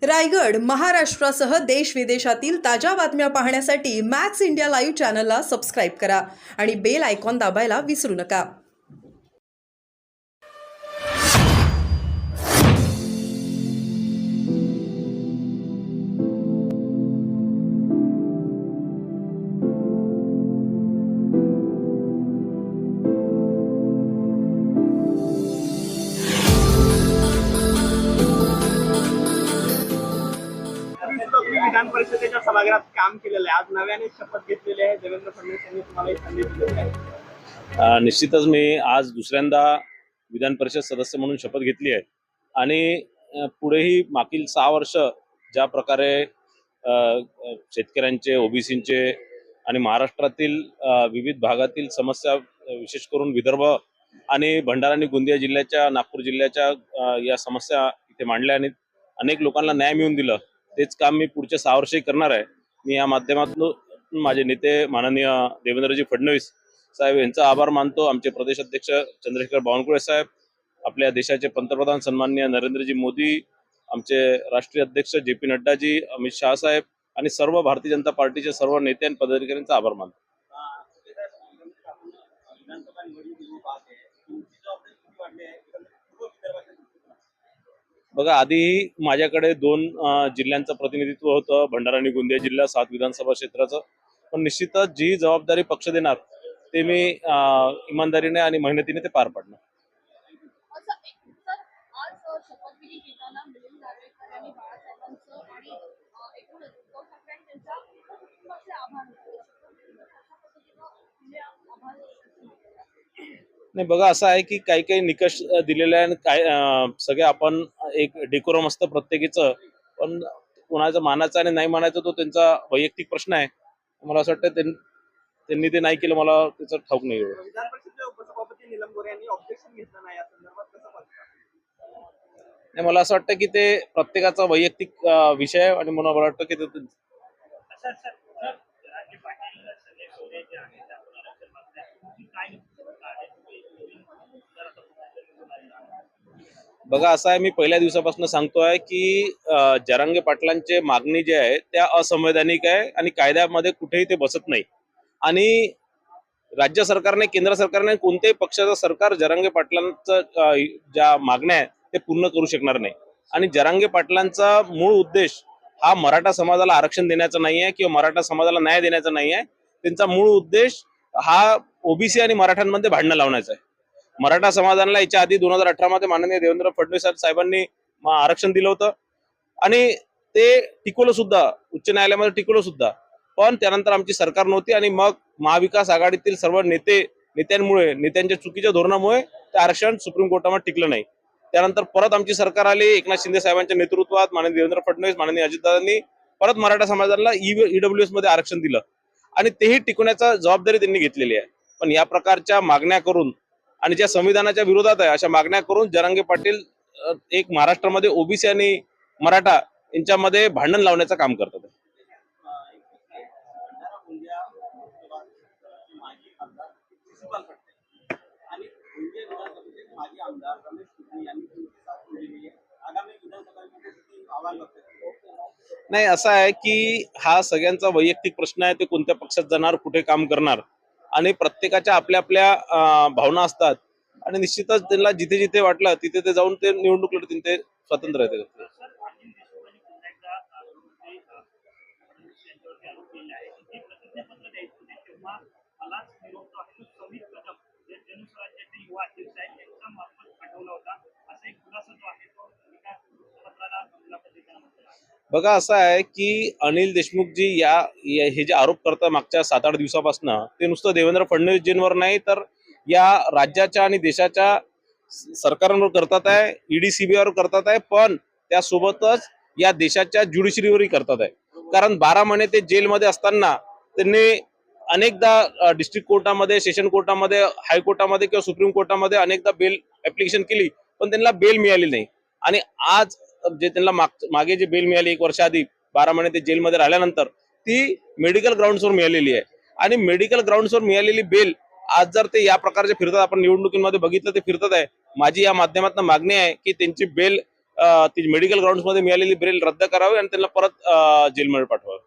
रायगड, महाराष्ट्रासह देश विदेशातील ताज्या बातम्या पाहण्यासाठी मॅक्स इंडिया लाईव्ह चॅनलला सबस्क्राईब करा आणि बेल आयकॉन दाबायला विसरू नका. विधान परिषदेच्या सभागृहात काम केलेलं आहे. आज नव्याने शपथ घेतलेली आहे. देवेंद्र फडणवीस यांनी तुम्हाला ही संधी दिलेली आहे. निश्चितच मी आज दुसऱ्यांदा विधान परिषद सदस्य म्हणून शपथ घेतली आहे आणि पुढेही मागील 6 वर्ष ज्या प्रकारे शेतकऱ्यांचे, ओबीसींचे आणि महाराष्ट्रातील विविध भागातील समस्या, विशेष करून विदर्भ आणि भंडारा आणि गोंदिया जिल्ह्याच्या, नागपूर जिल्ह्याच्या या समस्या इथे मांडल्या आणि अनेक लोकांना न्याय मिळवून दिलं, तेच काम मी पुढच्या 6 वर्षही करणार आहे. मी या माध्यमातून माझे नेते माननीय देवेंद्रजी फडणवीस साहेब यांचा आभार मानतो. आमचे प्रदेश अध्यक्ष चंद्रशेखर बावनकुळे साहेब, आपल्या देशाचे पंतप्रधान सन्माननीय नरेंद्रजी मोदी, आमचे राष्ट्रीय अध्यक्ष जे.पी. नड्डाजी, अमित शहा साहेब आणि सर्व भारतीय जनता पार्टीचे सर्व नेते आणि पदाधिकाऱ्यांचा आभार मानतो. बघा, आधी माझ्याकडे 2 जिल्ह्यांचं प्रतिनिधित्व होतं, भंडारा आणि गोंदिया जिल्हा, 7 विधानसभा क्षेत्राचं. पण निश्चितच जी जबाबदारी पक्ष देणार ते मी इमानदारीने आणि मेहनतीने ते पार पाडणार. नाही, बघा, असं आहे की काही काही निकष दिलेले आहे आणि काय सगळे आपण एक डेकोरम असतं प्रत्येकीचं, पण कोणाचा मानाचा आणि नाही मानायचा तो त्यांचा वैयक्तिक प्रश्न आहे. मला असं वाटतं त्यांनी ते नाही केलं, मला त्याचं ठाऊक नाही एवढं. विधान परिषदेचे उपसभापती नीलम गोऱ्हे यांनी ऑब्जेक्शन घेतलं नाही या संदर्भात कसं पाहता? नाही, मला असं वाटतं की ते प्रत्येकाचा वैयक्तिक विषय आहे आणि मला वाटतं की ते बघा, असं आहे, मी पहिल्या दिवसापासून सांगतोय की जरांगे पाटलांचे मागणी जे आहे त्या असंवैधानिक आहे आणि कायद्यामध्ये कुठेही ते बसत नाही. आणि राज्य सरकारने, केंद्र सरकारने, कोणत्याही पक्षाचं सरकार जरांगे पाटलांचं ज्या मागण्या आहेत ते पूर्ण करू शकणार नाही. आणि जरांगे पाटलांचा मूळ उद्देश हा मराठा समाजाला आरक्षण देण्याचा नाही आहे किंवा मराठा समाजाला न्याय देण्याचा नाही आहे. त्यांचा मूळ उद्देश हा ओबीसी आणि मराठ्यांमध्ये भांडणं लावण्याचा आहे. मराठा समाजाला याच्या आधी 2018 मध्ये माननीय देवेंद्र फडणवीस साहेबांनी आरक्षण दिलं होतं आणि ते टिकवलं सुद्धा, उच्च न्यायालयामध्ये टिकवलं सुद्धा. पण त्यानंतर आमची सरकार नव्हती आणि मग महाविकास आघाडीतील सर्व नेत्यांमुळे, नेत्यांच्या चुकीच्या धोरणामुळे ते आरक्षण सुप्रीम कोर्टामध्ये टिकलं नाही. त्यानंतर परत आमची सरकार आली, एकनाथ शिंदे साहेबांच्या नेतृत्वात, माननीय देवेंद्र फडणवीस, माननीय अजितदादांनी परत मराठा समाजाला ईडब्ल्यूएस मध्ये आरक्षण दिलं आणि तेही टिकवण्याची जबाबदारी त्यांनी घेतलेली आहे. पण या प्रकारच्या मागण्या करून आणि ज्या संविधानाच्या विरोधात आहे अशा मागण्या करून जरांगे पाटील एक महाराष्ट्रामध्ये ओबीसी आणि मराठा यांच्यामध्ये भांडण लावण्याचं काम करतात. नाही, असं आहे की हा सगळ्यांचा वैयक्तिक प्रश्न आहे. ते कोणत्या पक्षात जाणार, कुठे काम करणार आणि प्रत्येकाच्या आपल्या आपल्या भावना असतात आणि निश्चितच त्यांना जिथे जिथे वाटलं तिथे ते जाऊन ते निवडणूक लढतील, ते स्वतंत्र आहे. बघा, असं आहे की अनिल देशमुखजी हे जे आरोप करतात मागच्या 7-8 दिवसापासून, ते नुसतं देवेंद्र फडणवीसजींवर नाही तर या राज्याच्या आणि देशाच्या सरकारांवर करतात आहे, ईडी सीबीआयवर करतात आहे, पण त्यासोबतच या देशाच्या ज्युडिशरीवरही करतात आहे. कारण 12 महिने ते जेलमध्ये असताना त्यांनी अनेकदा डिस्ट्रिक्ट कोर्टामध्ये, सेशन कोर्टामध्ये, हायकोर्टामध्ये किंवा सुप्रीम कोर्टामध्ये अनेकदा बेल ऍप्लिकेशन केली, पण त्यांना बेल मिळाली नाही. आणि आज जे त्यांना मागे जे बेल मिळाली 1 वर्ष आधी, 12 महिने ते जेलमध्ये राहिल्यानंतर, ती मेडिकल ग्राउंड्सवर मिळालेली आहे. आणि मेडिकल ग्राउंड्सवर मिळालेली बेल आज जर ते या प्रकारचे फिरतात, आपण निवडणुकीमध्ये बघितलं ते फिरतात आहे, माझी या माध्यमातून मागणी आहे की त्यांची बेल ती मेडिकल ग्राउंड मध्ये मिळालेली बेल रद्द करावी आणि त्यांना परत जेलमध्ये पाठवावं.